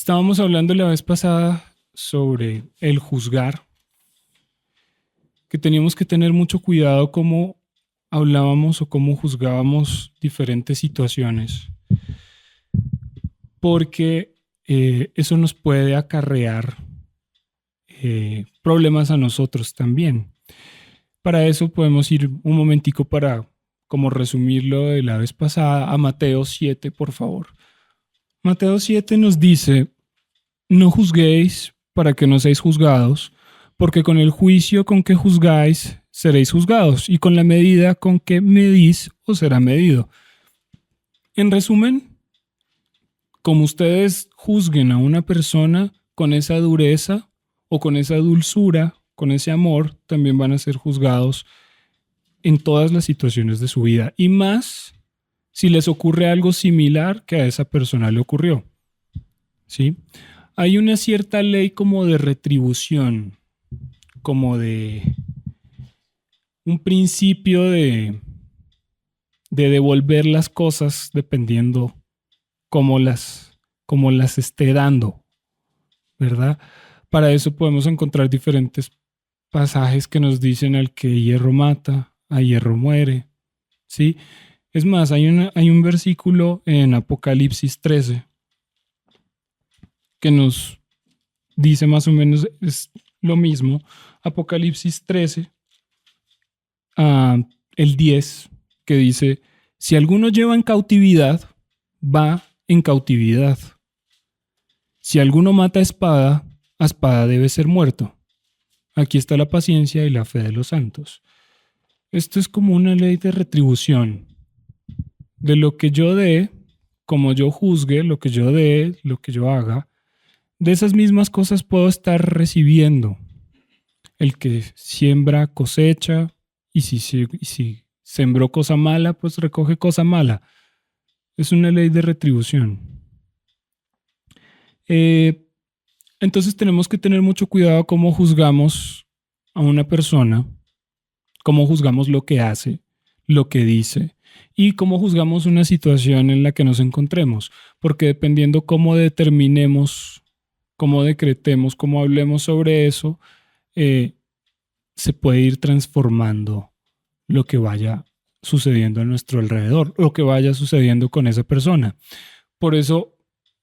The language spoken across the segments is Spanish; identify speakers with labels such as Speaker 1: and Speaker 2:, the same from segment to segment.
Speaker 1: Estábamos hablando la vez pasada sobre el juzgar, que teníamos que tener mucho cuidado cómo hablábamos o cómo juzgábamos diferentes situaciones, porque eso nos puede acarrear problemas a nosotros también. Para eso podemos ir un momentico para, como resumirlo de la vez pasada, a Mateo 7, por favor. Mateo 7 nos dice: no juzguéis para que no seáis juzgados, porque con el juicio con que juzgáis seréis juzgados, y con la medida con que medís os será medido. En resumen, como ustedes juzguen a una persona con esa dureza o con esa dulzura, con ese amor, también van a ser juzgados en todas las situaciones de su vida. Y más si les ocurre algo similar que a esa persona le ocurrió. ¿Sí? Hay una cierta ley como de retribución, como de un principio de devolver las cosas dependiendo cómo las esté dando, ¿verdad? Para eso podemos encontrar diferentes pasajes que nos dicen: al que hierro mata, a hierro muere, ¿sí? Es más, hay un versículo en Apocalipsis 13 que nos dice más o menos es lo mismo. Apocalipsis 13, el 10, que dice: si alguno lleva en cautividad, va en cautividad. Si alguno mata a espada debe ser muerto. Aquí está la paciencia y la fe de los santos. Esto es como una ley de retribución. De lo que yo dé, como yo juzgue, lo que yo dé, lo que yo haga, de esas mismas cosas puedo estar recibiendo. El que siembra cosecha, y si sembró cosa mala, pues recoge cosa mala. Es una ley de retribución. Entonces tenemos que tener mucho cuidado cómo juzgamos a una persona, cómo juzgamos lo que hace, lo que dice y cómo juzgamos una situación en la que nos encontremos, porque dependiendo cómo determinemos, cómo decretemos, cómo hablemos sobre eso, se puede ir transformando lo que vaya sucediendo a nuestro alrededor, lo que vaya sucediendo con esa persona. Por eso,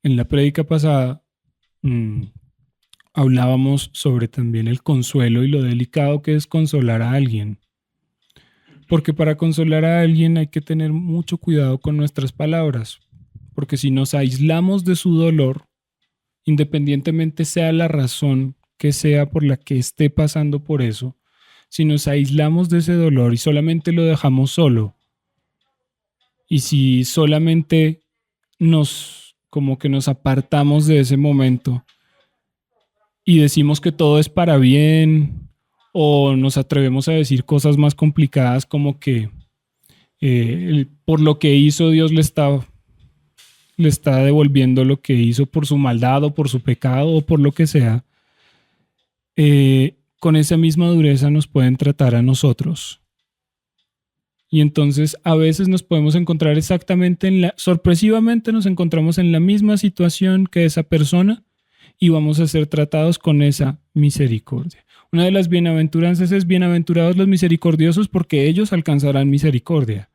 Speaker 1: en la prédica pasada, hablábamos sobre también el consuelo y lo delicado que es consolar a alguien. Porque para consolar a alguien hay que tener mucho cuidado con nuestras palabras, porque si nos aislamos de su dolor, independientemente sea la razón que sea por la que esté pasando por eso, si nos aislamos de ese dolor y solamente lo dejamos solo, y si solamente como que nos apartamos de ese momento y decimos que todo es para bien, o nos atrevemos a decir cosas más complicadas como que por lo que hizo Dios le está devolviendo lo que hizo por su maldad o por su pecado o por lo que sea, con esa misma dureza nos pueden tratar a nosotros. Y entonces a veces nos podemos encontrar sorpresivamente nos encontramos en la misma situación que esa persona y vamos a ser tratados con esa misericordia. Una de las bienaventuranzas es: bienaventurados los misericordiosos, porque ellos alcanzarán misericordia.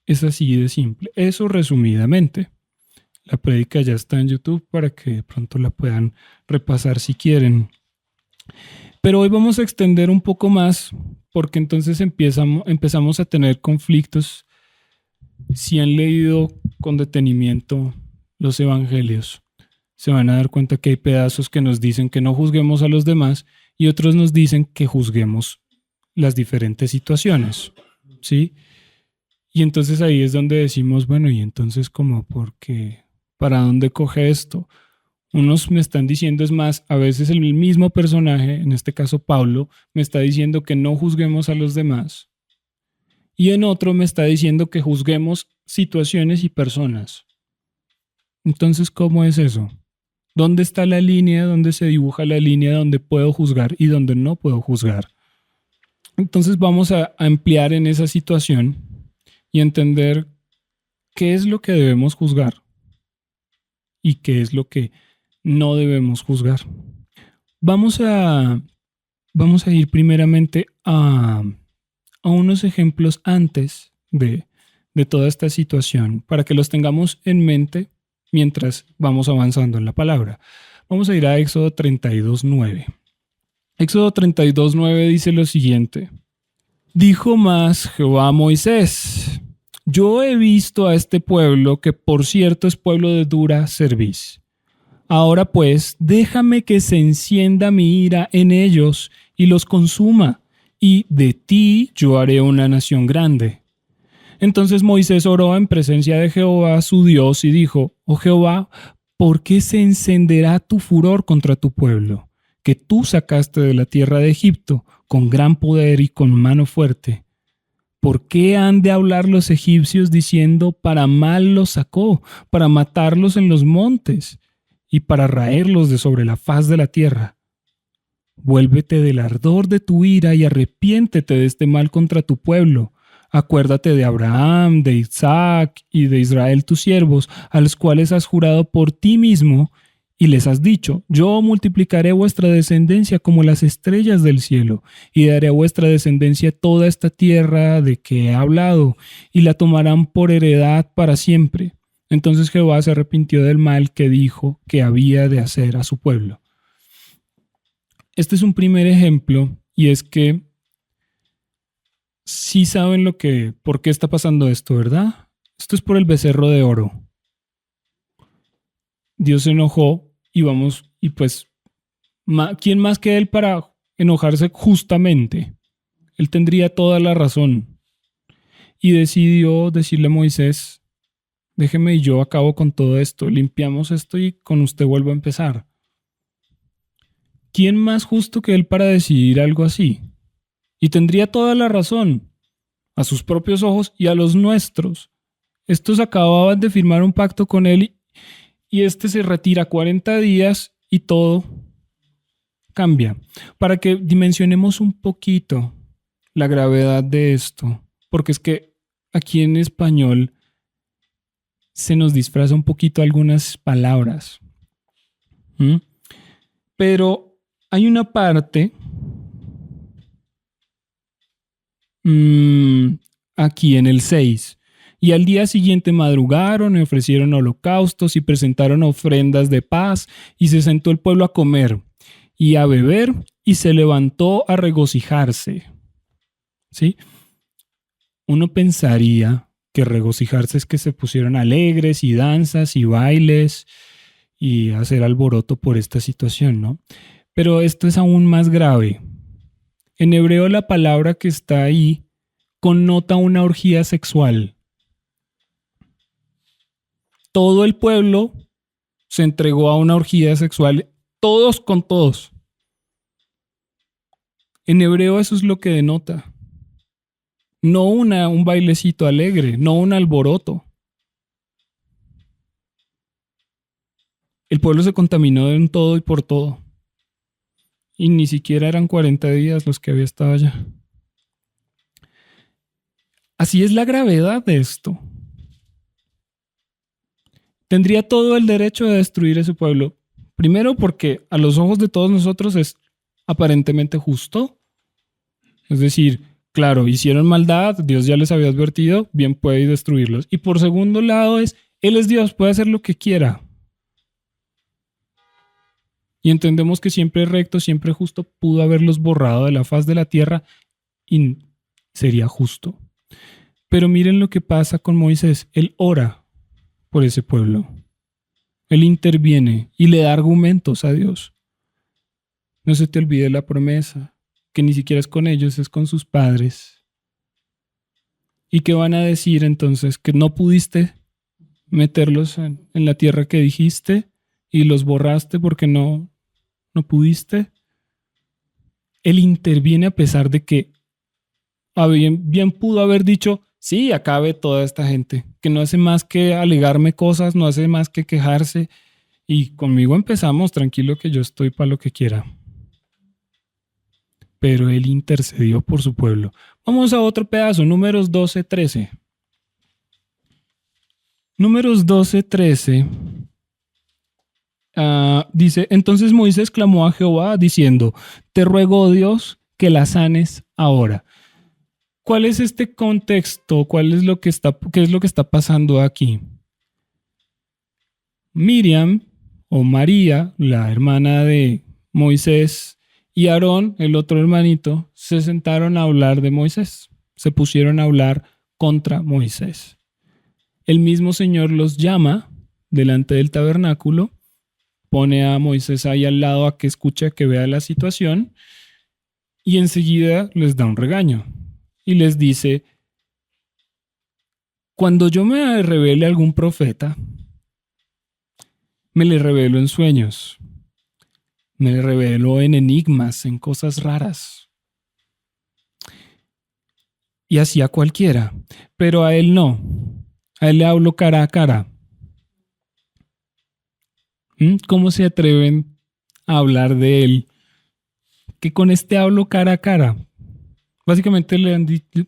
Speaker 1: Es así de simple. Eso resumidamente. La prédica ya está en YouTube para que de pronto la puedan repasar si quieren. Pero hoy vamos a extender un poco más, porque entonces empezamos a tener conflictos. Si han leído con detenimiento los evangelios, se van a dar cuenta que hay pedazos que nos dicen que no juzguemos a los demás y otros nos dicen que juzguemos las diferentes situaciones, ¿sí? Y entonces ahí es donde decimos, bueno, y entonces ¿para dónde coge esto? Unos me están diciendo, es más, a veces el mismo personaje, en este caso Pablo, me está diciendo que no juzguemos a los demás. Y en otro me está diciendo que juzguemos situaciones y personas. Entonces, ¿cómo es eso? ¿Dónde está la línea? ¿Dónde se dibuja la línea donde puedo juzgar y donde no puedo juzgar? Entonces vamos a ampliar en esa situación y entender qué es lo que debemos juzgar y qué es lo que no debemos juzgar. Vamos a, vamos a ir primeramente a unos ejemplos antes de toda esta situación para que los tengamos en mente mientras vamos avanzando en la palabra. Vamos a ir a Éxodo 32:9. Éxodo 32:9 dice lo siguiente. Dijo más Jehová a Moisés: yo he visto a este pueblo, que por cierto es pueblo de dura cerviz. Ahora pues, déjame que se encienda mi ira en ellos y los consuma, y de ti yo haré una nación grande. Entonces Moisés oró en presencia de Jehová su Dios y dijo: oh Jehová, ¿por qué se encenderá tu furor contra tu pueblo, que tú sacaste de la tierra de Egipto con gran poder y con mano fuerte? ¿Por qué han de hablar los egipcios diciendo: para mal los sacó, para matarlos en los montes y para raerlos de sobre la faz de la tierra? Vuélvete del ardor de tu ira y arrepiéntete de este mal contra tu pueblo. Acuérdate de Abraham, de Isaac y de Israel tus siervos, a los cuales has jurado por ti mismo, y les has dicho: yo multiplicaré vuestra descendencia como las estrellas del cielo, y daré a vuestra descendencia toda esta tierra de que he hablado, y la tomarán por heredad para siempre. Entonces Jehová se arrepintió del mal que dijo que había de hacer a su pueblo. Este es un primer ejemplo, y es que sí saben por qué está pasando esto, ¿verdad? Esto es por el becerro de oro. Dios se enojó y pues, ¿quién más que él para enojarse justamente? Él tendría toda la razón. Y decidió decirle a Moisés: déjeme y yo acabo con todo esto, limpiamos esto y con usted vuelvo a empezar. ¿Quién más justo que él para decidir algo así? Y tendría toda la razón, a sus propios ojos y a los nuestros. Estos acababan de firmar un pacto con él y este se retira 40 días y todo cambia. Para que dimensionemos un poquito la gravedad de esto, porque es que aquí en español se nos disfraza un poquito algunas palabras. Pero hay una parte aquí en el 6. Y al día siguiente madrugaron y ofrecieron holocaustos y presentaron ofrendas de paz, y se sentó el pueblo a comer y a beber, y se levantó a regocijarse. ¿Sí? Uno pensaría que regocijarse es que se pusieron alegres y danzas y bailes y hacer alboroto por esta situación, ¿no? Pero esto es aún más grave. En hebreo la palabra que está ahí connota una orgía sexual. Todo el pueblo se entregó a una orgía sexual, todos con todos. En hebreo eso es lo que denota. No un bailecito alegre, no un alboroto. El pueblo se contaminó de un todo y por todo. Y ni siquiera eran 40 días los que había estado allá. Así es la gravedad de esto. Tendría todo el derecho de destruir ese pueblo. Primero porque a los ojos de todos nosotros es aparentemente justo. Es decir, claro, hicieron maldad, Dios ya les había advertido, bien puede destruirlos. Y por segundo lado Él es Dios, puede hacer lo que quiera. Y entendemos que siempre recto, siempre justo, pudo haberlos borrado de la faz de la tierra y sería justo. Pero miren lo que pasa con Moisés. Él ora por ese pueblo. Él interviene y le da argumentos a Dios. No se te olvide la promesa, que ni siquiera es con ellos, es con sus padres. ¿Y qué van a decir entonces? Que no pudiste meterlos en la tierra que dijiste y los borraste porque no pudiste. Él interviene a pesar de que bien pudo haber dicho: sí, acabe toda esta gente, que no hace más que alegarme cosas, no hace más que quejarse, y conmigo empezamos, tranquilo que yo estoy para lo que quiera. Pero él intercedió por su pueblo. Vamos a otro pedazo, Números 12:13. Números 12:13 Dice, entonces Moisés clamó a Jehová diciendo, te ruego, oh Dios, que la sanes ahora. ¿Cuál es este contexto? ¿Qué es lo que está pasando aquí? Miriam o María, la hermana de Moisés, y Aarón, el otro hermanito, se sentaron a hablar de Moisés. Se pusieron a hablar contra Moisés. El mismo Señor los llama delante del tabernáculo, pone a Moisés ahí al lado a que escuche, que vea la situación, y enseguida les da un regaño y les dice, cuando yo me revele a algún profeta, me le revelo en sueños, me le revelo en enigmas, en cosas raras, y así a cualquiera, pero a él no, a él le hablo cara a cara. ¿Cómo se atreven a hablar de él? Que con este hablo cara a cara. Básicamente le han dicho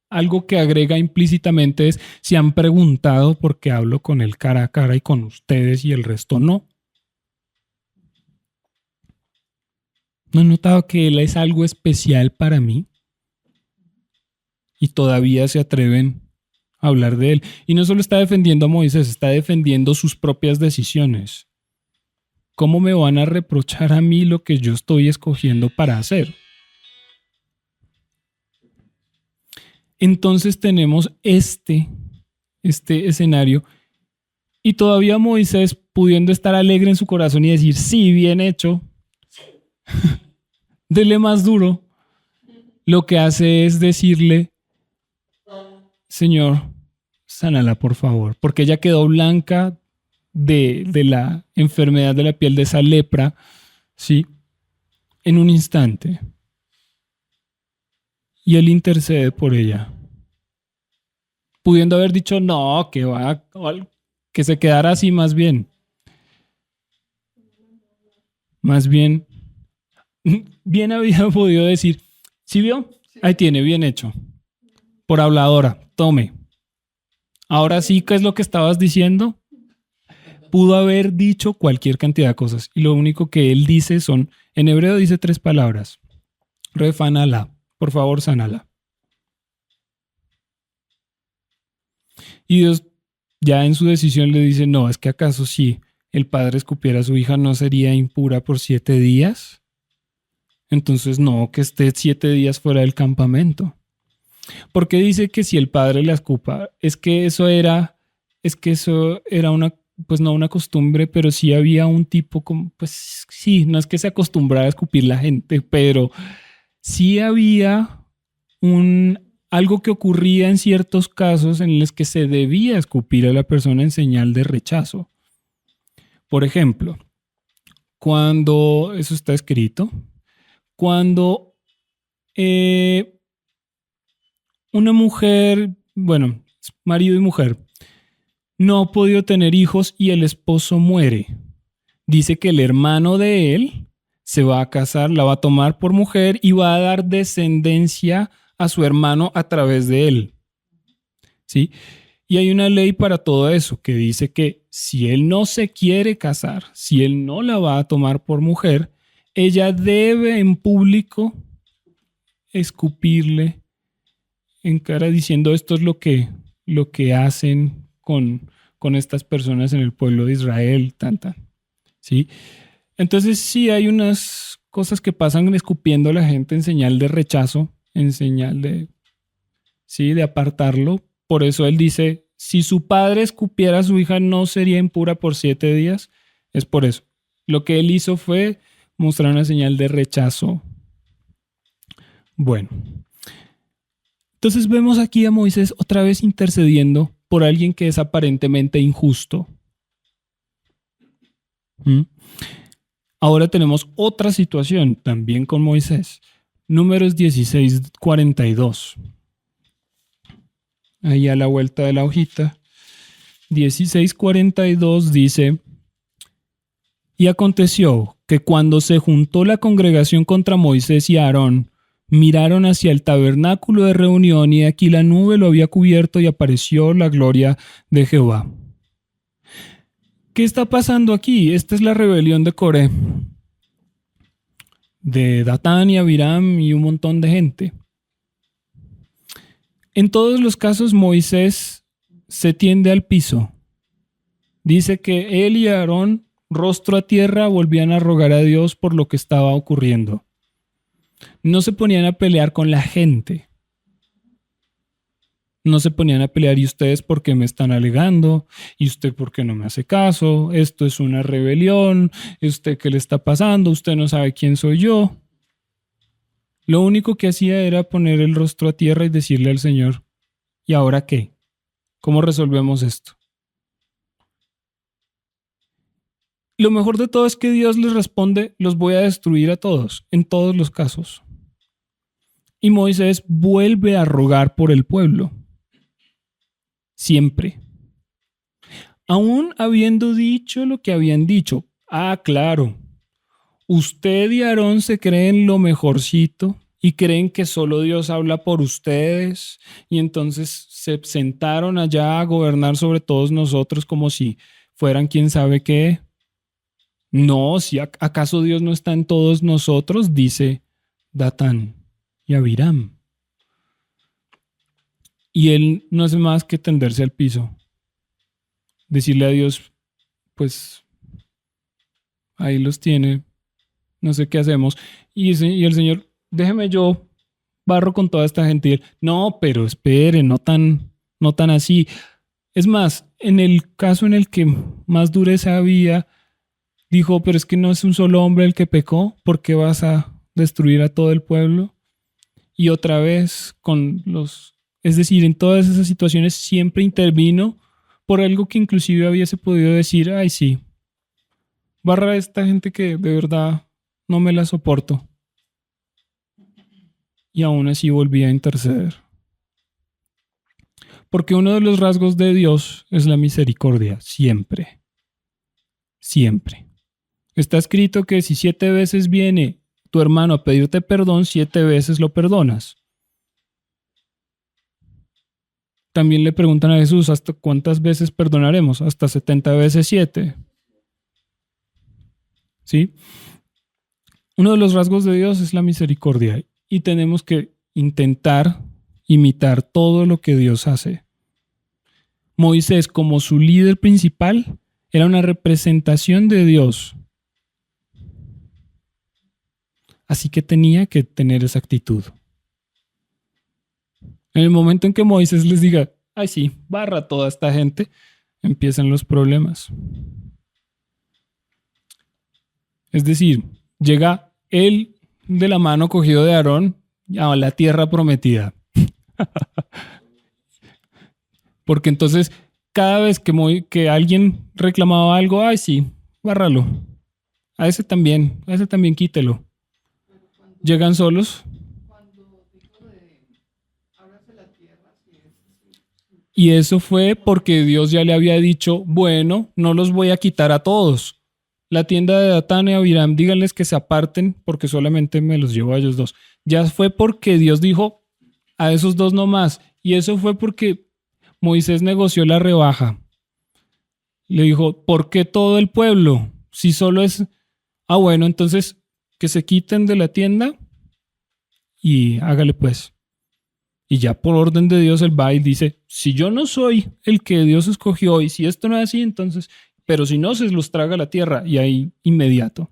Speaker 1: algo que agrega implícitamente es, se han preguntado por qué hablo con él cara a cara y con ustedes y el resto no. ¿No han notado que él es algo especial para mí? Y todavía se atreven a hablar de él. Y no solo está defendiendo a Moisés, está defendiendo sus propias decisiones. ¿Cómo me van a reprochar a mí lo que yo estoy escogiendo para hacer? Entonces tenemos este escenario y todavía Moisés pudiendo estar alegre en su corazón y decir, sí, bien hecho, dele más duro, lo que hace es decirle, Señor, sánala por favor, porque ella quedó blanca de la enfermedad de la piel, de esa lepra, ¿sí? En un instante. Y él intercede por ella. Pudiendo haber dicho, no, que se quedara así más bien. Más bien, bien había podido decir, ¿sí vio? Ahí tiene, bien hecho. Por habladora, tome. Ahora sí, ¿qué es lo que estabas diciendo? Pudo haber dicho cualquier cantidad de cosas. Y lo único que él dice son, en hebreo dice 3 palabras. Refanala, por favor, sánala. Y Dios ya en su decisión le dice, no, es que acaso si el padre escupiera a su hija no sería impura por 7 días. Entonces no, que esté 7 días fuera del campamento. Porque dice que si el padre la escupa, es que eso era una, pues no una costumbre, pero sí había un tipo como, pues sí, no es que se acostumbrara a escupir la gente, pero sí había algo que ocurría en ciertos casos en los que se debía escupir a la persona en señal de rechazo. Por ejemplo, cuando, eso está escrito, cuando una mujer, bueno, marido y mujer, no ha podido tener hijos y el esposo muere. Dice que el hermano de él se va a casar, la va a tomar por mujer y va a dar descendencia a su hermano a través de él. ¿Sí? Y hay una ley para todo eso que dice que si él no se quiere casar, si él no la va a tomar por mujer, ella debe en público escupirle en cara diciendo esto es lo que hacen con estas personas en el pueblo de Israel, ¿sí? Entonces sí hay unas cosas que pasan escupiendo a la gente en señal de rechazo, en señal de apartarlo. Por eso él dice, si su padre escupiera a su hija no sería impura por 7 días. Es por eso. Lo que él hizo fue mostrar una señal de rechazo. Bueno. Entonces vemos aquí a Moisés otra vez intercediendo por alguien que es aparentemente injusto. Ahora tenemos otra situación también con Moisés. Números 16:42. Ahí a la vuelta de la hojita. 16:42 dice, y aconteció que cuando se juntó la congregación contra Moisés y Aarón, miraron hacia el tabernáculo de reunión y aquí la nube lo había cubierto y apareció la gloria de Jehová. ¿Qué está pasando aquí? Esta es la rebelión de Coré, de Datán y Abiram y un montón de gente. En todos los casos, Moisés se tiende al piso. Dice que él y Aarón, rostro a tierra, volvían a rogar a Dios por lo que estaba ocurriendo. No se ponían a pelear con la gente. No se ponían a pelear, ¿y ustedes por qué me están alegando? ¿Y usted por qué no me hace caso? Esto es una rebelión. ¿Usted qué le está pasando? Usted no sabe quién soy yo. Lo único que hacía era poner el rostro a tierra y decirle al Señor, ¿y ahora qué? ¿Cómo resolvemos esto? Lo mejor de todo es que Dios les responde, los voy a destruir a todos, en todos los casos. Y Moisés vuelve a rogar por el pueblo. Siempre. Aún habiendo dicho lo que habían dicho. Ah, claro. Usted y Aarón se creen lo mejorcito y creen que solo Dios habla por ustedes y entonces se sentaron allá a gobernar sobre todos nosotros como si fueran quién sabe qué. No, si acaso Dios no está en todos nosotros, dice Datán y Abiram. Y él no hace más que tenderse al piso, decirle a Dios, pues ahí los tiene, no sé qué hacemos. Y el Señor, déjeme yo barro con toda esta gente. Y él, no, pero espere, no tan así. Es más, en el caso en el que más dureza había, dijo, pero es que no es un solo hombre el que pecó, ¿por qué vas a destruir a todo el pueblo? Y otra vez es decir, en todas esas situaciones siempre intervino por algo que inclusive hubiese podido decir, ay sí, barra a esta gente que de verdad no me la soporto. Y aún así volvía a interceder. Porque uno de los rasgos de Dios es la misericordia, siempre, siempre. Está escrito que si 7 veces viene tu hermano a pedirte perdón, 7 veces lo perdonas. También le preguntan a Jesús, ¿hasta cuántas veces perdonaremos? Hasta 70 veces 7. ¿Sí? Uno de los rasgos de Dios es la misericordia y tenemos que intentar imitar todo lo que Dios hace. Moisés, como su líder principal, era una representación de Dios. Así que tenía que tener esa actitud. En el momento en que Moisés les diga, ay sí, barra a toda esta gente, empiezan los problemas. Es decir, llega él de la mano cogido de Aarón a la tierra prometida. Porque entonces, cada vez que alguien reclamaba algo, ay sí, bárralo. A ese también quítelo. Llegan solos. Y eso fue porque Dios ya le había dicho, bueno, no los voy a quitar a todos. La tienda de Datán y Abiram, díganles que se aparten porque solamente me los llevo a ellos dos. Ya fue porque Dios dijo a esos dos nomás. Y eso fue porque Moisés negoció la rebaja. Le dijo, ¿por qué todo el pueblo? Si solo es... Ah, bueno, entonces que se quiten de la tienda y hágale pues. Y ya por orden de Dios él va y dice, si yo no soy el que Dios escogió y si esto no es así, entonces, pero si no, se los traga la tierra y ahí inmediato.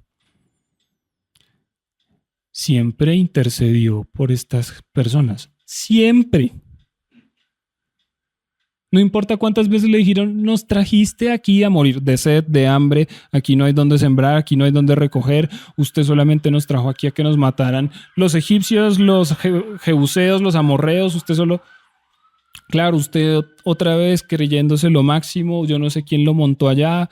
Speaker 1: Siempre intercedió por estas personas. Siempre. No importa cuántas veces le dijeron, nos trajiste aquí a morir de sed, de hambre, aquí no hay donde sembrar, aquí no hay donde recoger, usted solamente nos trajo aquí a que nos mataran los egipcios, los jebuseos, los amorreos, usted solo, claro, usted otra vez creyéndose lo máximo, yo no sé quién lo montó allá,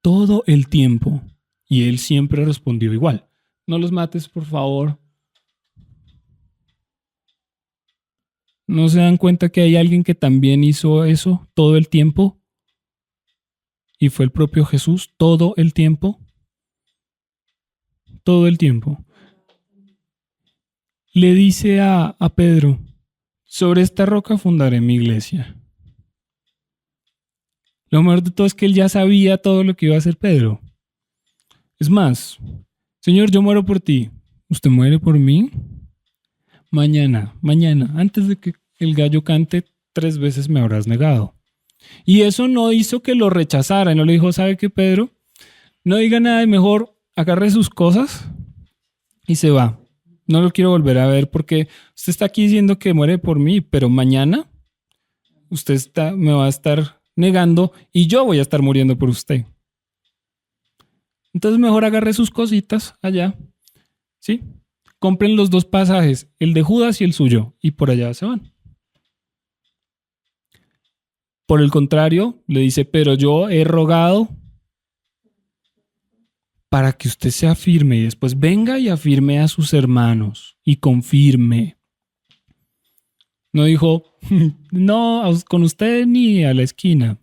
Speaker 1: todo el tiempo. Y él siempre respondió igual, no los mates por favor. ¿No se dan cuenta que hay alguien que también hizo eso todo el tiempo? Y fue el propio Jesús todo el tiempo. Todo el tiempo. Le dice a Pedro, sobre esta roca fundaré mi iglesia. Lo mejor de todo es que él ya sabía todo lo que iba a hacer Pedro. Es más, Señor, yo muero por ti. ¿Usted muere por mí? Mañana, antes de que el gallo cante, 3 veces me habrás negado. Y eso no hizo que lo rechazara. Y no le dijo, ¿sabe qué, Pedro? No diga nada y mejor agarre sus cosas y se va. No lo quiero volver a ver porque usted está aquí diciendo que muere por mí, pero mañana me va a estar negando y yo voy a estar muriendo por usted. Entonces mejor agarre sus cositas allá, ¿sí? Compren los 2 pasajes, el de Judas y el suyo, y por allá se van. Por el contrario, le dice, pero yo he rogado para que usted se afirme y después venga y afirme a sus hermanos y confirme. No dijo, no, con usted ni a la esquina.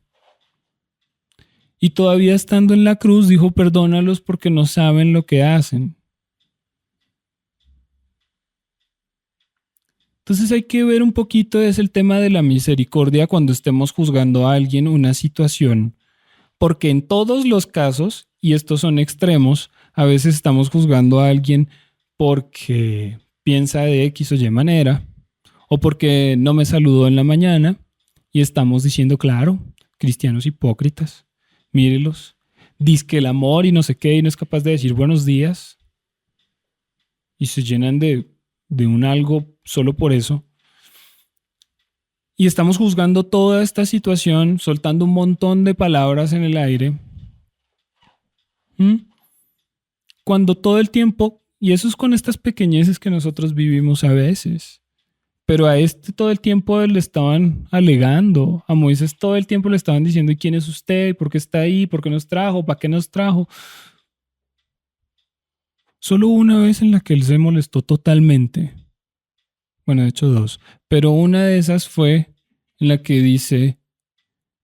Speaker 1: Y todavía estando en la cruz dijo, perdónalos porque no saben lo que hacen. Entonces hay que ver un poquito, es el tema de la misericordia cuando estemos juzgando a alguien una situación, porque en todos los casos, y estos son extremos, a veces estamos juzgando a alguien porque piensa de X o Y manera, o porque no me saludó en la mañana, y estamos diciendo, claro, cristianos hipócritas, mírelos, dizque el amor y no sé qué, y no es capaz de decir buenos días, y se llenan de un algo solo por eso. Y estamos juzgando toda esta situación, soltando un montón de palabras en el aire. Cuando todo el tiempo, y eso es con estas pequeñeces que nosotros vivimos a veces, pero a este todo el tiempo le estaban alegando, a Moisés todo el tiempo le estaban diciendo, ¿y quién es usted? ¿Por qué está ahí? ¿Por qué nos trajo? ¿Para qué nos trajo? Solo una vez en la que él se molestó totalmente. Bueno, de hecho 2. Pero una de esas fue en la que dice,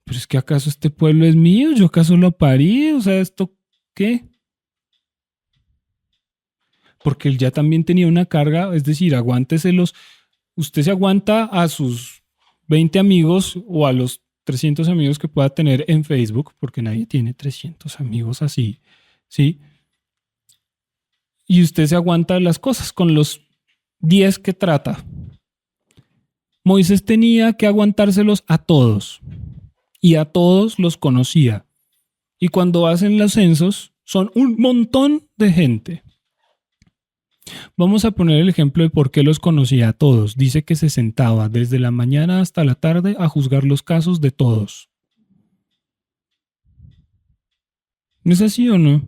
Speaker 1: ¿pero es que acaso este pueblo es mío? ¿Yo acaso lo parí? O sea, ¿esto qué? Porque él ya también tenía una carga, es decir, aguánteselos. Usted se aguanta a sus 20 amigos o a los 300 amigos que pueda tener en Facebook, porque nadie tiene 300 amigos así, ¿sí? Y usted se aguanta las cosas con los 10 que trata. Moisés tenía que aguantárselos a todos y a todos los conocía. Y cuando hacen los censos, son un montón de gente. Vamos a poner el ejemplo de por qué los conocía a todos. Dice que se sentaba desde la mañana hasta la tarde a juzgar los casos de todos. ¿No es así o no?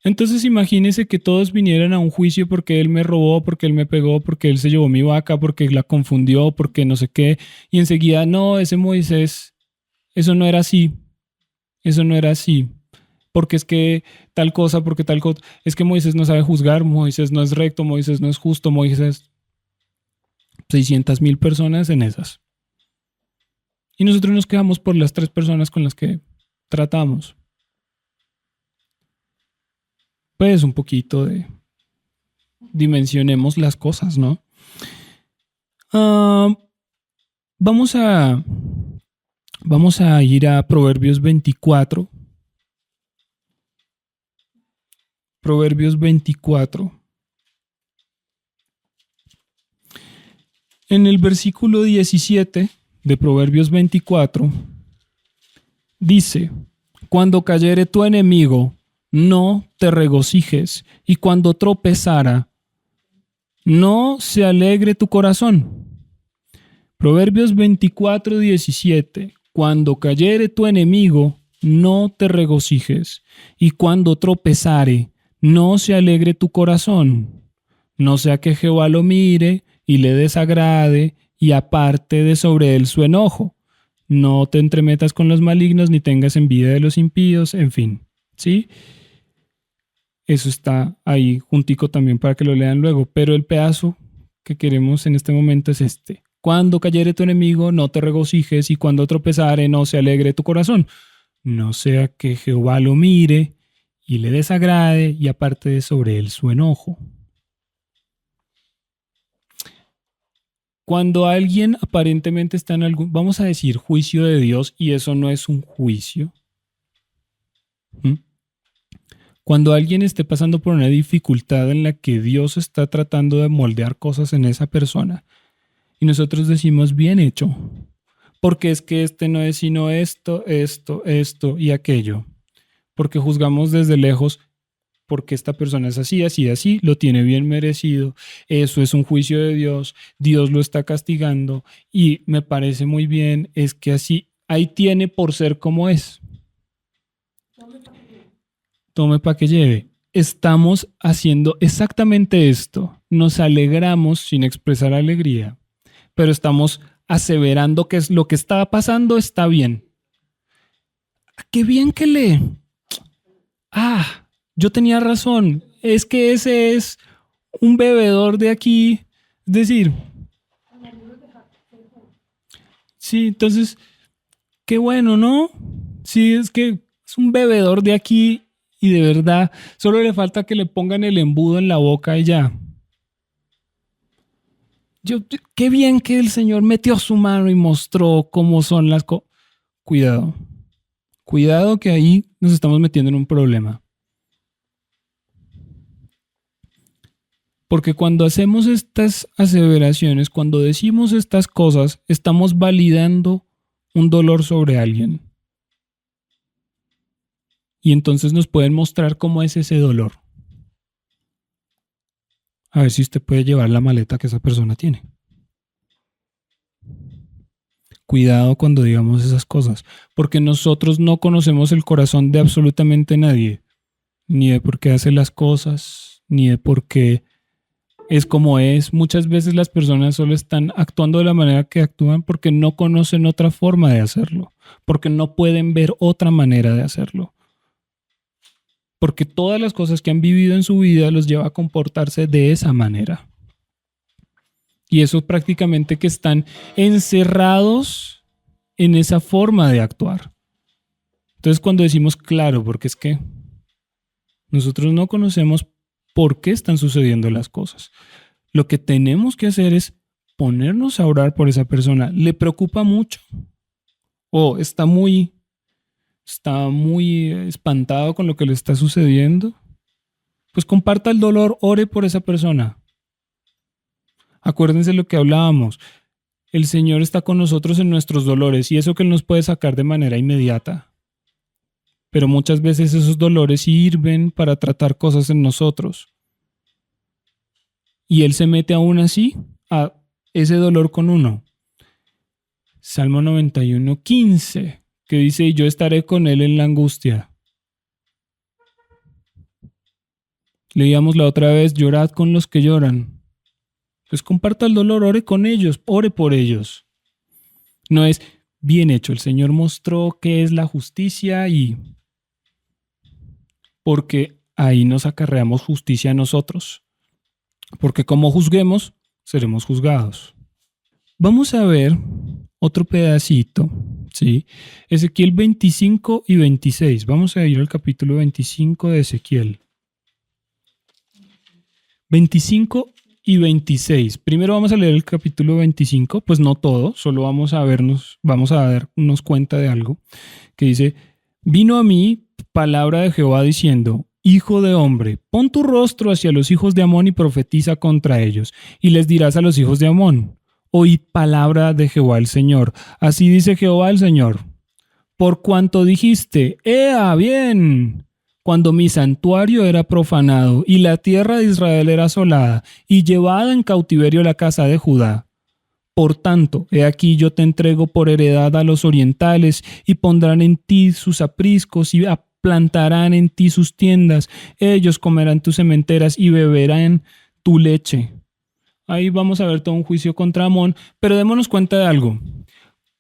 Speaker 1: Entonces imagínese que todos vinieran a un juicio porque él me robó, porque él me pegó, porque él se llevó mi vaca, porque la confundió, porque no sé qué. Y enseguida, no, ese Moisés, eso no era así. Eso no era así. Porque es que tal cosa, porque tal cosa. Es que Moisés no sabe juzgar, Moisés no es recto, Moisés no es justo, Moisés. 600,000 personas en esas. Y nosotros nos quedamos por las 3 personas con las que tratamos. Pues un poquito de dimensionemos las cosas, ¿no? Vamos a ir a Proverbios 24. Proverbios 24. En el versículo 17 de Proverbios 24 dice, cuando cayere tu enemigo, no te regocijes, y cuando tropezara, no se alegre tu corazón. Proverbios 24, 17. Cuando cayere tu enemigo, no te regocijes, y cuando tropezare, no se alegre tu corazón. No sea que Jehová lo mire y le desagrade y aparte de sobre él su enojo. No te entremetas con los malignos ni tengas envidia de los impíos, en fin, ¿sí? Eso está ahí juntico también para que lo lean luego, pero el pedazo que queremos en este momento es este. Cuando cayere tu enemigo, no te regocijes, y cuando tropezare, no se alegre tu corazón. No sea que Jehová lo mire y le desagrade y aparte de sobre él su enojo. Cuando alguien aparentemente está en algún, vamos a decir, juicio de Dios, y eso no es un juicio. ¿Mm? Cuando alguien esté pasando por una dificultad en la que Dios está tratando de moldear cosas en esa persona, y nosotros decimos, bien hecho, porque es que este no es sino esto y aquello, porque juzgamos desde lejos porque esta persona es así, así, así, lo tiene bien merecido, eso es un juicio de Dios, Dios lo está castigando y me parece muy bien, es que así, ahí tiene por ser como es. Tome para que lleve. Estamos haciendo exactamente esto, nos alegramos sin expresar alegría, pero estamos aseverando que es lo que está pasando está bien. Qué bien que lee. Ah, yo tenía razón. Es que ese es un bebedor de aquí. Es decir, sí, entonces, qué bueno, ¿no? Sí, es que es un bebedor de aquí y de verdad, solo le falta que le pongan el embudo en la boca y ya. Qué bien que el Señor metió su mano y mostró cómo son las cosas. Cuidado, cuidado que ahí nos estamos metiendo en un problema. Porque cuando hacemos estas aseveraciones, cuando decimos estas cosas, estamos validando un dolor sobre alguien. Y entonces nos pueden mostrar cómo es ese dolor. A ver si usted puede llevar la maleta que esa persona tiene. Cuidado cuando digamos esas cosas, porque nosotros no conocemos el corazón de absolutamente nadie, ni de por qué hace las cosas, ni de por qué es como es. Muchas veces las personas solo están actuando de la manera que actúan porque no conocen otra forma de hacerlo, porque no pueden ver otra manera de hacerlo. Porque todas las cosas que han vivido en su vida los lleva a comportarse de esa manera. Y eso prácticamente que están encerrados en esa forma de actuar. Entonces cuando decimos claro, porque es que nosotros no conocemos por qué están sucediendo las cosas. Lo que tenemos que hacer es ponernos a orar por esa persona. ¿Le preocupa mucho? ¿O está muy espantado con lo que le está sucediendo? Pues comparta el dolor, ore por esa persona. Acuérdense lo que hablábamos. El Señor está con nosotros en nuestros dolores y eso que Él nos puede sacar de manera inmediata. Pero muchas veces esos dolores sirven para tratar cosas en nosotros. Y Él se mete aún así a ese dolor con uno. Salmo 91:15, que dice, y yo estaré con Él en la angustia. Leíamos la otra vez, llorad con los que lloran. Pues comparta el dolor, ore con ellos, ore por ellos. No es bien hecho, el Señor mostró qué es la justicia y porque ahí nos acarreamos justicia a nosotros. Porque como juzguemos, seremos juzgados. Vamos a ver otro pedacito, ¿sí? Ezequiel 25 y 26. Vamos a ir al capítulo 25 de Ezequiel. 25 y 26. Primero vamos a leer el capítulo 25, pues no todo, solo vamos a darnos cuenta de algo, que dice, vino a mí palabra de Jehová diciendo, hijo de hombre, pon tu rostro hacia los hijos de Amón y profetiza contra ellos, y les dirás a los hijos de Amón, oíd palabra de Jehová el Señor. Así dice Jehová el Señor, por cuanto dijiste, ¡ea bien! Cuando mi santuario era profanado y la tierra de Israel era asolada y llevada en cautiverio la casa de Judá. Por tanto, he aquí yo te entrego por heredad a los orientales y pondrán en ti sus apriscos y plantarán en ti sus tiendas. Ellos comerán tus sementeras y beberán tu leche. Ahí vamos a ver todo un juicio contra Amón, pero démonos cuenta de algo.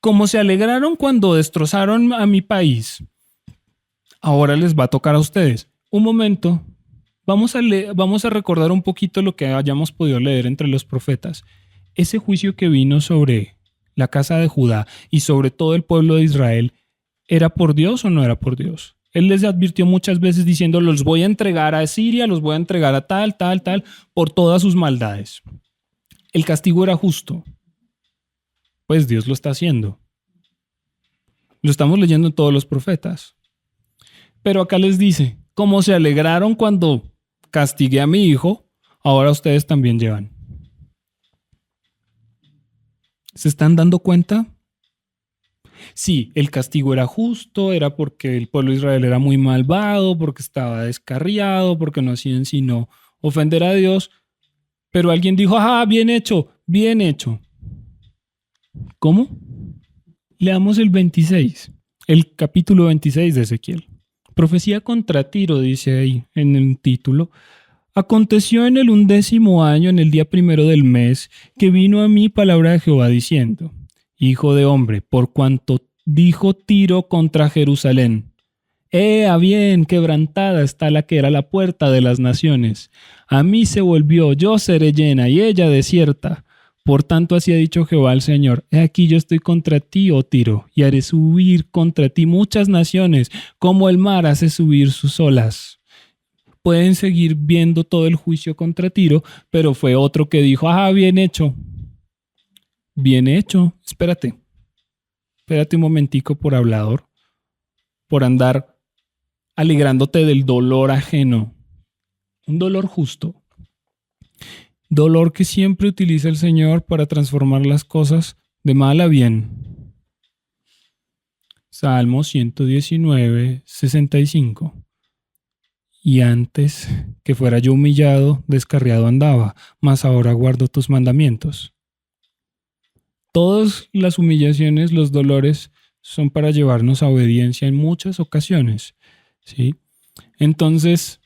Speaker 1: Como se alegraron cuando destrozaron a mi país, ahora les va a tocar a ustedes. Un momento, vamos a recordar un poquito lo que hayamos podido leer entre los profetas. Ese juicio que vino sobre la casa de Judá y sobre todo el pueblo de Israel, ¿era por Dios o no era por Dios? Él les advirtió muchas veces diciendo, los voy a entregar a Siria, los voy a entregar a tal, por todas sus maldades. El castigo era justo. Pues Dios lo está haciendo. Lo estamos leyendo en todos los profetas. Pero acá les dice, como se alegraron cuando castigué a mi hijo, ahora ustedes también llevan. ¿Se están dando cuenta? Sí, el castigo era justo, era porque el pueblo de Israel era muy malvado, porque estaba descarriado, porque no hacían sino ofender a Dios. Pero alguien dijo, ajá, bien hecho, bien hecho. ¿Cómo? Leamos el 26, el capítulo 26 de Ezequiel. Profecía contra Tiro, dice ahí en el título. Aconteció en el 11º año, en el día primero del mes, que vino a mí palabra de Jehová diciendo, Hijo de hombre, por cuanto dijo Tiro contra Jerusalén, a bien, quebrantada está la que era la puerta de las naciones. A mí se volvió, yo seré llena y ella desierta. Por tanto así ha dicho Jehová el Señor, he aquí yo estoy contra ti, oh Tiro, y haré subir contra ti muchas naciones, como el mar hace subir sus olas. Pueden seguir viendo todo el juicio contra Tiro, pero fue otro que dijo, ajá, bien hecho. Bien hecho. Espérate un momentico por hablador, por andar alegrándote del dolor ajeno. Un dolor justo. Dolor que siempre utiliza el Señor para transformar las cosas de mal a bien. Salmo 119, 65. Y antes que fuera yo humillado, descarriado andaba, mas ahora guardo tus mandamientos. Todas las humillaciones, los dolores, son para llevarnos a obediencia en muchas ocasiones, ¿sí? Entonces,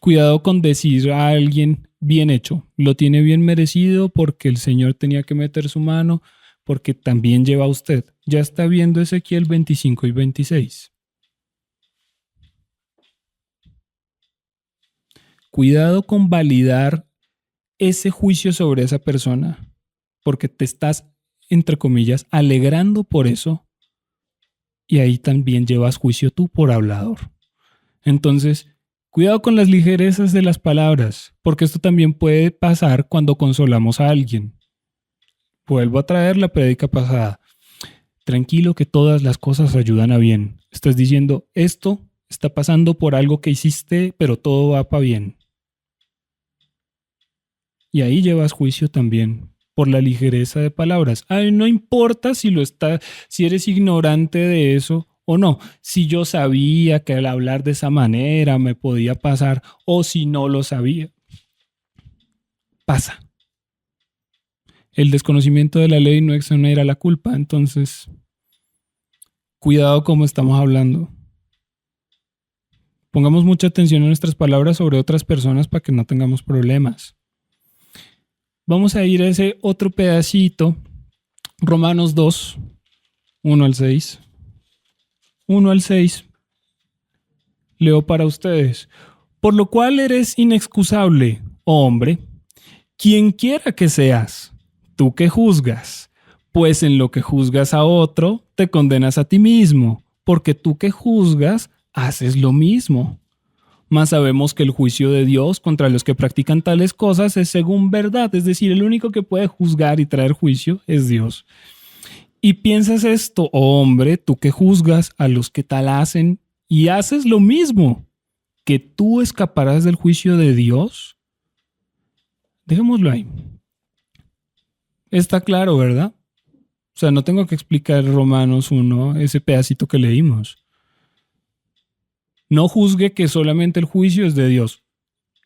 Speaker 1: cuidado con decir a alguien bien hecho, lo tiene bien merecido porque el Señor tenía que meter su mano, porque también lleva a usted. Ya está viendo Ezequiel 25 y 26. Cuidado con validar ese juicio sobre esa persona, porque te estás, entre comillas, alegrando por eso, y ahí también llevas juicio tú por hablador. Entonces, cuidado con las ligerezas de las palabras, porque esto también puede pasar cuando consolamos a alguien. Vuelvo a traer la prédica pasada. Tranquilo que todas las cosas ayudan a bien. Estás diciendo, esto está pasando por algo que hiciste, pero todo va para bien. Y ahí llevas juicio también por la ligereza de palabras. Ay, no importa si eres ignorante de eso o no. Si yo sabía que al hablar de esa manera me podía pasar o si no lo sabía. Pasa. El desconocimiento de la ley no exonera la culpa, entonces cuidado cómo estamos hablando. Pongamos mucha atención a nuestras palabras sobre otras personas para que no tengamos problemas. Vamos a ir a ese otro pedacito, Romanos 2, 1 al 6. 1 al 6. Leo para ustedes. Por lo cual eres inexcusable, oh hombre, quien quiera que seas, tú que juzgas, pues en lo que juzgas a otro, te condenas a ti mismo, porque tú que juzgas, haces lo mismo. Mas sabemos que el juicio de Dios contra los que practican tales cosas es según verdad, es decir, el único que puede juzgar y traer juicio es Dios. Y piensas esto, oh hombre, tú que juzgas a los que tal hacen y haces lo mismo, que tú escaparás del juicio de Dios. Dejémoslo ahí. Está claro, ¿verdad? O sea, no tengo que explicar Romanos 1, ese pedacito que leímos. No juzgue que solamente el juicio es de Dios.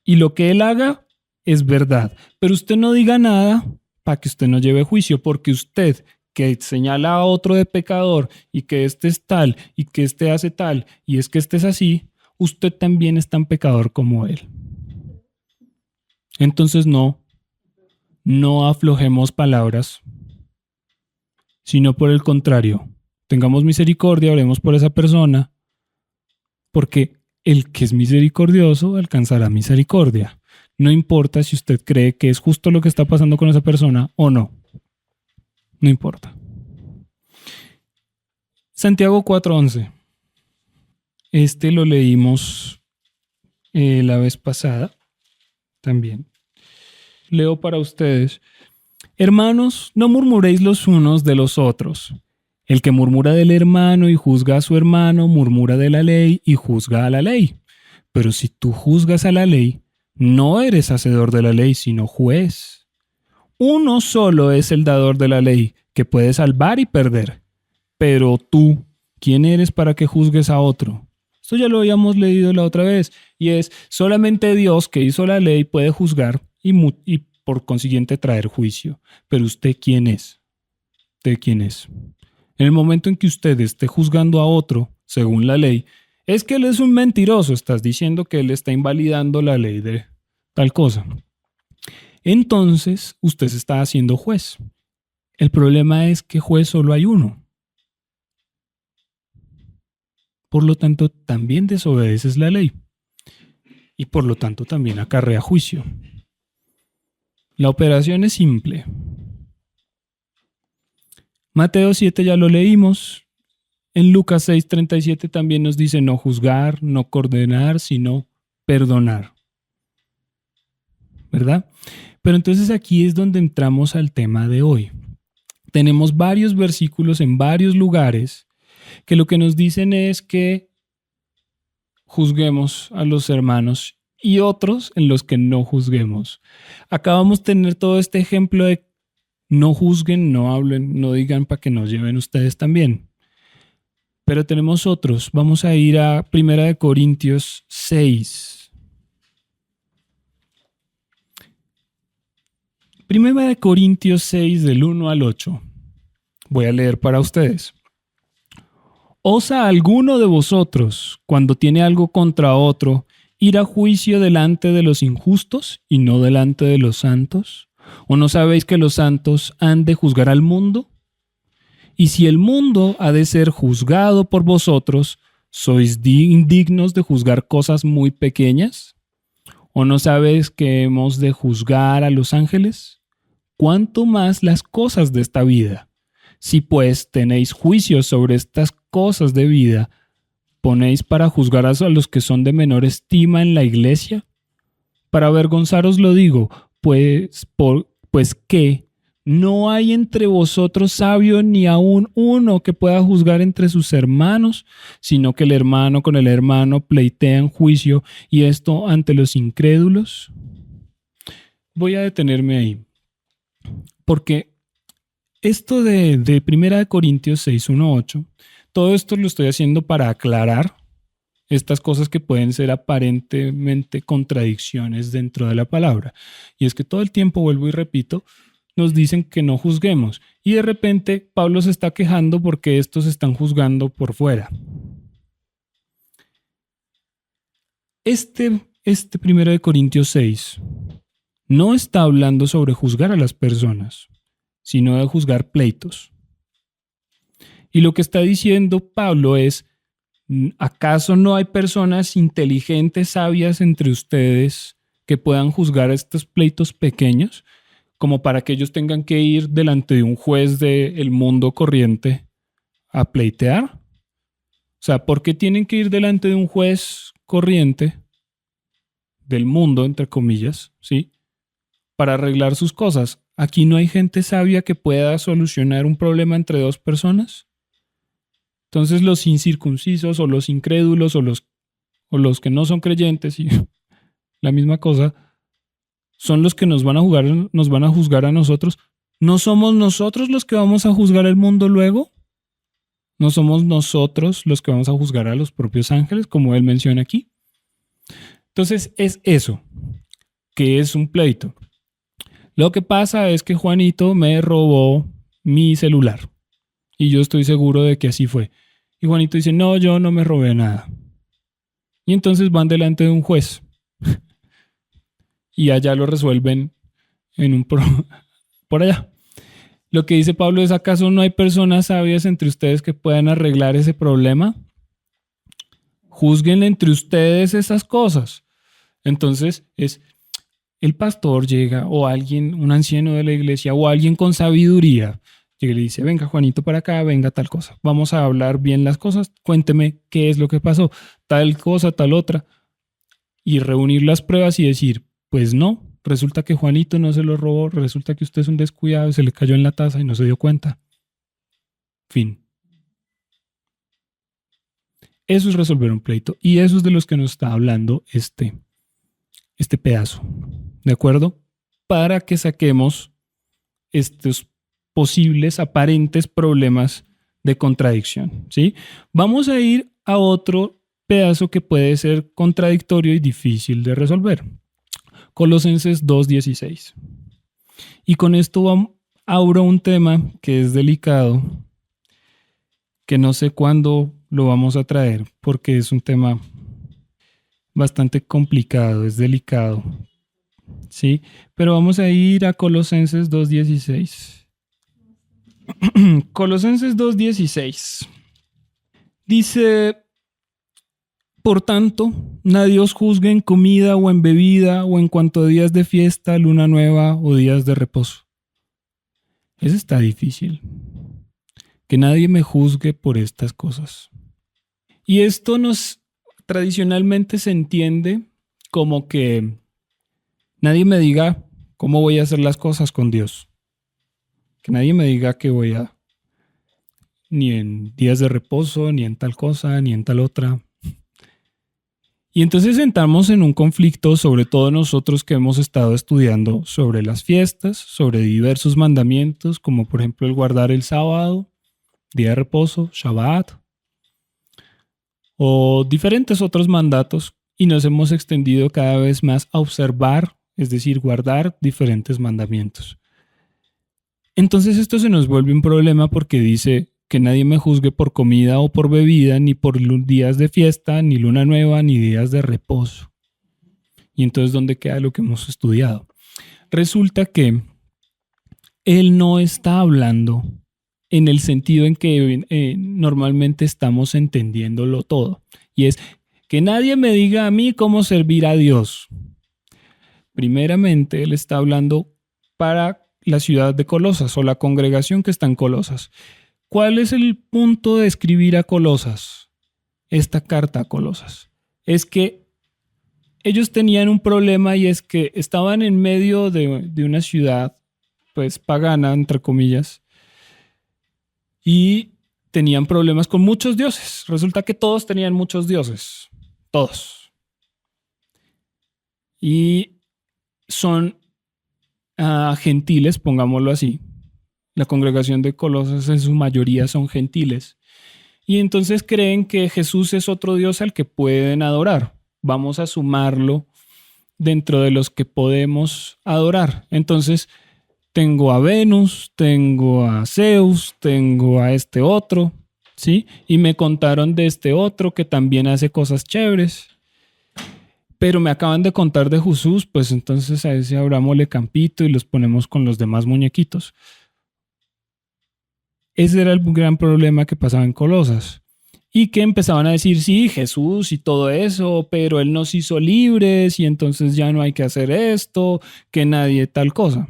Speaker 1: Y lo que Él haga es verdad. Pero usted no diga nada para que usted no lleve juicio, porque usted que señala a otro de pecador y que este es tal y que este hace tal y es que este es así, usted también es tan pecador como él. Entonces no aflojemos palabras, sino por el contrario, tengamos misericordia, oremos por esa persona, porque el que es misericordioso alcanzará misericordia. No importa si usted cree que es justo lo que está pasando con esa persona o no. No importa. Santiago 4:11. Este lo leímos la vez pasada también. Leo para ustedes. Hermanos, no murmuréis los unos de los otros. El que murmura del hermano y juzga a su hermano, murmura de la ley y juzga a la ley. Pero si tú juzgas a la ley, no eres hacedor de la ley, sino juez. Uno solo es el dador de la ley, que puede salvar y perder. Pero tú, ¿quién eres para que juzgues a otro? Esto ya lo habíamos leído la otra vez, y es solamente Dios que hizo la ley puede juzgar y por consiguiente traer juicio. Pero ¿usted quién es? ¿Usted quién es? En el momento en que usted esté juzgando a otro, según la ley, es que él es un mentiroso, estás diciendo que él está invalidando la ley de tal cosa. Entonces, usted se está haciendo juez. El problema es que juez solo hay uno. Por lo tanto, también desobedeces la ley. Y por lo tanto, también acarrea juicio. La operación es simple. Mateo 7 ya lo leímos. En Lucas 6:37 también nos dice no juzgar, no condenar, sino perdonar. ¿Verdad? Pero entonces aquí es donde entramos al tema de hoy. Tenemos varios versículos en varios lugares que lo que nos dicen es que juzguemos a los hermanos y otros en los que no juzguemos. Acabamos de tener todo este ejemplo de no juzguen, no hablen, no digan para que nos lleven ustedes también. Pero tenemos otros. Vamos a ir a 1 Corintios 6. 1 Corintios 6 del 1 al 8. Voy a leer para ustedes. ¿Osa alguno de vosotros, cuando tiene algo contra otro, ir a juicio delante de los injustos y no delante de los santos? ¿O no sabéis que los santos han de juzgar al mundo? Y si el mundo ha de ser juzgado por vosotros, ¿sois indignos de juzgar cosas muy pequeñas? ¿O no sabéis que hemos de juzgar a los ángeles? ¿Cuánto más las cosas de esta vida? Si pues tenéis juicios sobre estas cosas de vida, ¿ponéis para juzgar a los que son de menor estima en la iglesia? Para avergonzaros lo digo, pues que no hay entre vosotros sabio ni aun uno que pueda juzgar entre sus hermanos, sino que el hermano con el hermano pleitea en juicio, y esto ante los incrédulos. Voy a detenerme ahí, porque esto de 1 Corintios 6, 1, 8, todo esto lo estoy haciendo para aclarar estas cosas que pueden ser aparentemente contradicciones dentro de la palabra. Y es que todo el tiempo, vuelvo y repito, nos dicen que no juzguemos. Y de repente Pablo se está quejando porque estos están juzgando por fuera. Este 1 Corintios 6 no está hablando sobre juzgar a las personas, sino de juzgar pleitos. Y lo que está diciendo Pablo es, ¿acaso no hay personas inteligentes, sabias entre ustedes que puedan juzgar estos pleitos pequeños, como para que ellos tengan que ir delante de un juez del mundo corriente a pleitear? O sea, ¿por qué tienen que ir delante de un juez corriente del mundo, entre comillas, ¿sí?, para arreglar sus cosas? ¿Aquí no hay gente sabia que pueda solucionar un problema entre dos personas? Entonces los incircuncisos o los incrédulos o los que no son creyentes, y la misma cosa, son los que nos van a juzgar a nosotros. ¿No somos nosotros los que vamos a juzgar el mundo luego? ¿No somos nosotros los que vamos a juzgar a los propios ángeles, como él menciona aquí? Entonces es eso, que es un pleito. Lo que pasa es que Juanito me robó mi celular y yo estoy seguro de que así fue. Y Juanito dice, no, yo no me robé nada. Y entonces van delante de un juez y allá lo resuelven por allá. Lo que dice Pablo es, ¿acaso no hay personas sabias entre ustedes que puedan arreglar ese problema? Juzguen entre ustedes esas cosas. Entonces el pastor llega, o alguien, un anciano de la iglesia, o alguien con sabiduría, llega y le dice, venga Juanito para acá, venga tal cosa, vamos a hablar bien las cosas, cuénteme qué es lo que pasó, tal cosa, tal otra, y reunir las pruebas y decir, pues no, resulta que Juanito no se lo robó, resulta que usted es un descuidado y se le cayó en la taza y no se dio cuenta. Fin. Eso es resolver un pleito y eso es de los que nos está hablando este pedazo. ¿De acuerdo? Para que saquemos estos posibles aparentes problemas de contradicción, ¿sí? Vamos a ir a otro pedazo que puede ser contradictorio y difícil de resolver. Colosenses 2:16. Y con esto abro un tema que es delicado, que no sé cuándo lo vamos a traer, porque es un tema bastante complicado, es delicado, ¿sí? Pero vamos a ir a Colosenses 2:16. Colosenses 2:16. Dice, por tanto, nadie os juzgue en comida o en bebida o en cuanto a días de fiesta, luna nueva o días de reposo. Eso está difícil. Que nadie me juzgue por estas cosas. Y esto tradicionalmente se entiende como que nadie me diga cómo voy a hacer las cosas con Dios. Que nadie me diga que voy a, ni en días de reposo, ni en tal cosa, ni en tal otra. Y entonces entramos en un conflicto, sobre todo nosotros que hemos estado estudiando sobre las fiestas, sobre diversos mandamientos, como por ejemplo el guardar el sábado, día de reposo, Shabbat, o diferentes otros mandatos, y nos hemos extendido cada vez más a observar, es decir, guardar diferentes mandamientos. Entonces esto se nos vuelve un problema porque dice que nadie me juzgue por comida o por bebida, ni por días de fiesta, ni luna nueva, ni días de reposo. Y entonces, ¿dónde queda lo que hemos estudiado? Resulta que él no está hablando en el sentido en que normalmente estamos entendiéndolo todo. Y es que nadie me diga a mí cómo servir a Dios. Primeramente, él está hablando para la ciudad de Colosas o la congregación que está en Colosas. ¿Cuál es el punto de escribir a Colosas? Esta carta a Colosas. Es que ellos tenían un problema y es que estaban en medio de una ciudad, pues pagana, entre comillas, y tenían problemas con muchos dioses. Resulta que todos tenían muchos dioses. Todos. Y son gentiles, pongámoslo así. La congregación de Colosas en su mayoría son gentiles. Y entonces creen que Jesús es otro Dios al que pueden adorar. Vamos a sumarlo dentro de los que podemos adorar. Entonces, tengo a Venus, tengo a Zeus, tengo a este otro, ¿sí? Y me contaron de este otro que también hace cosas chéveres. Pero me acaban de contar de Jesús, pues entonces a ese abrámosle campito y los ponemos con los demás muñequitos. Ese era el gran problema que pasaba en Colosas. Y que empezaban a decir, sí, Jesús y todo eso, pero Él nos hizo libres y entonces ya no hay que hacer esto, que nadie tal cosa.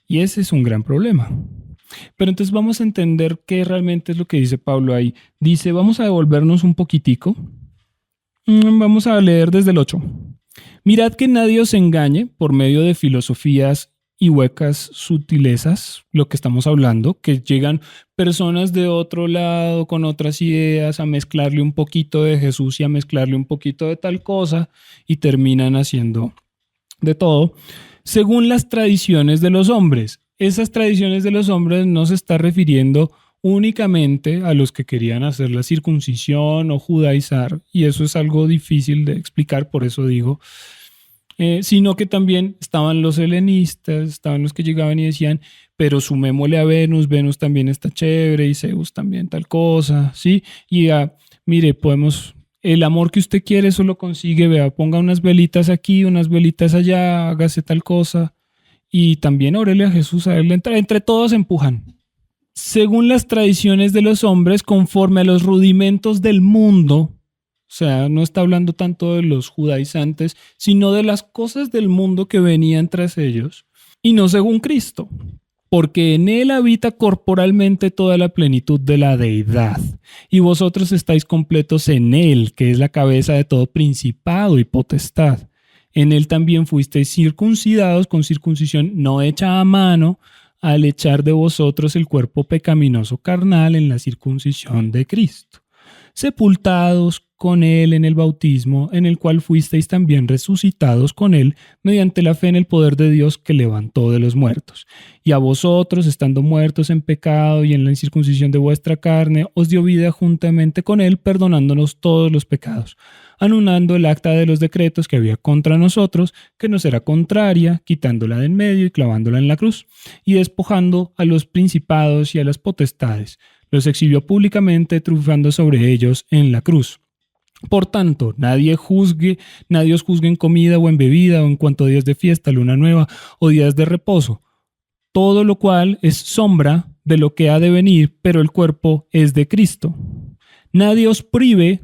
Speaker 1: Y ese es un gran problema. Pero entonces vamos a entender qué realmente es lo que dice Pablo ahí. Dice, vamos a devolvernos un poquitico. Vamos a leer desde el 8. Mirad que nadie os engañe por medio de filosofías y huecas sutilezas, lo que estamos hablando, que llegan personas de otro lado con otras ideas a mezclarle un poquito de Jesús y a mezclarle un poquito de tal cosa y terminan haciendo de todo, según las tradiciones de los hombres. Esas tradiciones de los hombres no se está refiriendo únicamente a los que querían hacer la circuncisión o judaizar, y eso es algo difícil de explicar, por eso digo, sino que también estaban los helenistas, estaban los que llegaban y decían, pero sumémosle a Venus, Venus también está chévere y Zeus también tal cosa, ¿sí? Y mire, podemos, el amor que usted quiere eso lo consigue, vea, ponga unas velitas aquí, unas velitas allá, hágase tal cosa, y también órele a Jesús, a él entre todos empujan. Según las tradiciones de los hombres, conforme a los rudimentos del mundo, o sea, no está hablando tanto de los judaizantes, sino de las cosas del mundo que venían tras ellos, y no según Cristo, porque en él habita corporalmente toda la plenitud de la deidad, y vosotros estáis completos en él, que es la cabeza de todo principado y potestad. En él también fuisteis circuncidados con circuncisión no hecha a mano, al echar de vosotros el cuerpo pecaminoso carnal en la circuncisión de Cristo, sepultados con él en el bautismo, en el cual fuisteis también resucitados con él mediante la fe en el poder de Dios que levantó de los muertos. Y a vosotros, estando muertos en pecado y en la incircuncisión de vuestra carne, os dio vida juntamente con él, perdonándonos todos los pecados, anulando el acta de los decretos que había contra nosotros, que nos era contraria, quitándola de en medio y clavándola en la cruz, y despojando a los principados y a las potestades. Los exhibió públicamente, triunfando sobre ellos en la cruz. Por tanto, nadie os juzgue en comida o en bebida o en cuanto a días de fiesta, luna nueva o días de reposo, todo lo cual es sombra de lo que ha de venir, pero el cuerpo es de Cristo. Nadie os prive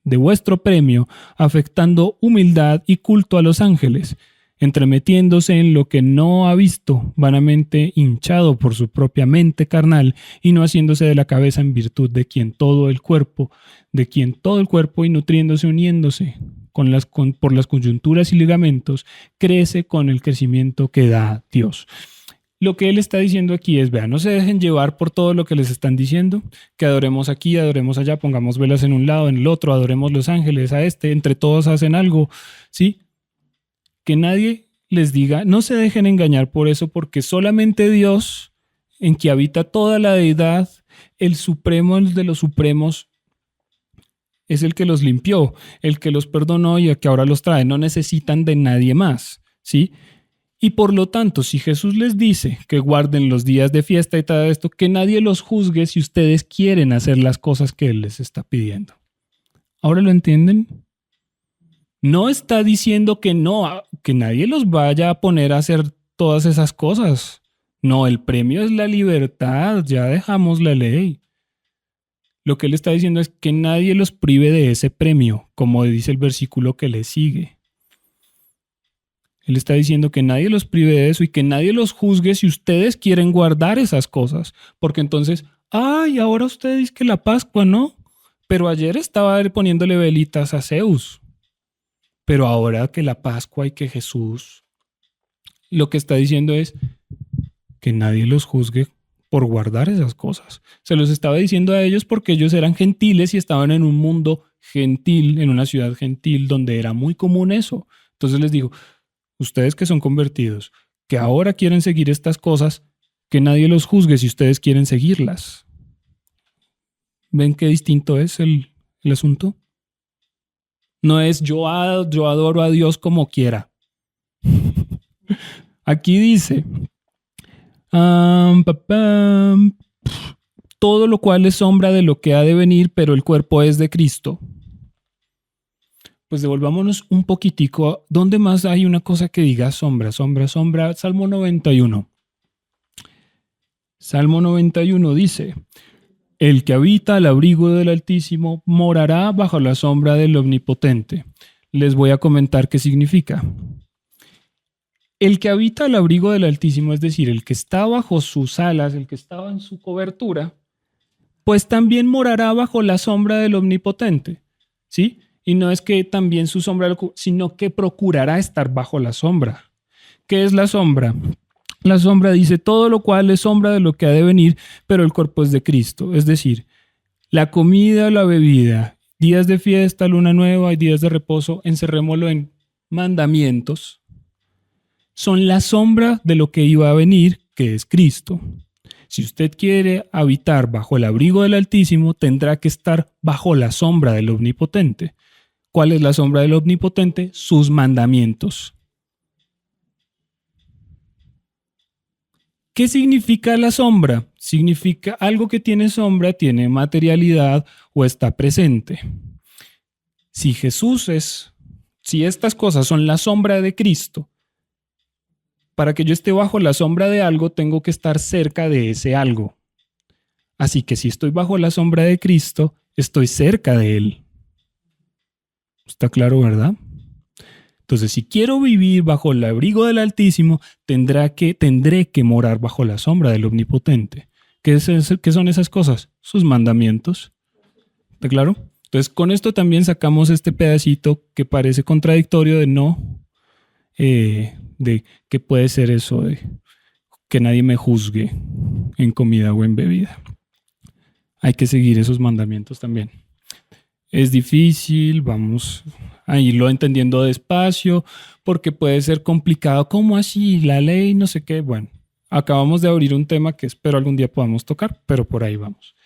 Speaker 1: de vuestro premio, afectando humildad y culto a los ángeles, entremetiéndose en lo que no ha visto, vanamente hinchado por su propia mente carnal, y no haciéndose de la cabeza en virtud de quien todo el cuerpo y nutriéndose, uniéndose por las coyunturas y ligamentos, crece con el crecimiento que da Dios. Lo que él está diciendo aquí es, vean, no se dejen llevar por todo lo que les están diciendo, que adoremos aquí, adoremos allá, pongamos velas en un lado, en el otro, adoremos los ángeles, a este, entre todos hacen algo, ¿sí? Que nadie les diga, no se dejen engañar por eso, porque solamente Dios, en que habita toda la deidad, el supremo de los supremos, es el que los limpió, el que los perdonó y el que ahora los trae. No necesitan de nadie más, ¿sí? Y por lo tanto, si Jesús les dice que guarden los días de fiesta y todo esto, que nadie los juzgue si ustedes quieren hacer las cosas que Él les está pidiendo. ¿Ahora lo entienden? No está diciendo que no, que nadie los vaya a poner a hacer todas esas cosas. No, el premio es la libertad, ya dejamos la ley. Lo que Él está diciendo es que nadie los prive de ese premio, como dice el versículo que le sigue. Él está diciendo que nadie los prive de eso y que nadie los juzgue si ustedes quieren guardar esas cosas. Porque entonces, ay, ahora ustedes dicen que la Pascua, ¿no? Pero ayer estaba poniéndole velitas a Zeus. Pero ahora que la Pascua y que Jesús, lo que está diciendo es que nadie los juzgue por guardar esas cosas. Se los estaba diciendo a ellos porque ellos eran gentiles y estaban en un mundo gentil, en una ciudad gentil donde era muy común eso. Entonces les digo, ustedes que son convertidos, que ahora quieren seguir estas cosas, que nadie los juzgue si ustedes quieren seguirlas. ¿Ven qué distinto es el asunto? No es yo adoro a Dios como quiera. Aquí dice, todo lo cual es sombra de lo que ha de venir, pero el cuerpo es de Cristo. Pues devolvámonos un poquitico. ¿Dónde más hay una cosa que diga sombra, sombra, sombra? Salmo 91. Salmo 91 dice, el que habita al abrigo del Altísimo morará bajo la sombra del Omnipotente. Les voy a comentar qué significa. El que habita al abrigo del Altísimo, es decir, el que está bajo sus alas, el que estaba en su cobertura, pues también morará bajo la sombra del Omnipotente, ¿sí? Y no es que también su sombra, sino que procurará estar bajo la sombra. ¿Qué es la sombra? La sombra dice todo lo cual es sombra de lo que ha de venir, pero el cuerpo es de Cristo. Es decir, la comida, la bebida, días de fiesta, luna nueva y días de reposo, encerrémoslo en mandamientos, son la sombra de lo que iba a venir, que es Cristo. Si usted quiere habitar bajo el abrigo del Altísimo, tendrá que estar bajo la sombra del Omnipotente. ¿Cuál es la sombra del Omnipotente? Sus mandamientos. ¿Qué significa la sombra? Significa algo que tiene sombra, tiene materialidad o está presente. Si estas cosas son la sombra de Cristo, para que yo esté bajo la sombra de algo, tengo que estar cerca de ese algo. Así que si estoy bajo la sombra de Cristo, estoy cerca de Él. ¿Está claro, verdad? Entonces, si quiero vivir bajo el abrigo del Altísimo, tendré que morar bajo la sombra del Omnipotente. ¿Qué son esas cosas? Sus mandamientos. ¿Está claro? Entonces, con esto también sacamos este pedacito que parece contradictorio de no. de qué puede ser eso de que nadie me juzgue en comida o en bebida. Hay que seguir esos mandamientos también. Es difícil, vamos a irlo entendiendo despacio, porque puede ser complicado. ¿Cómo así? La ley, no sé qué. Bueno, acabamos de abrir un tema que espero algún día podamos tocar, pero por ahí vamos.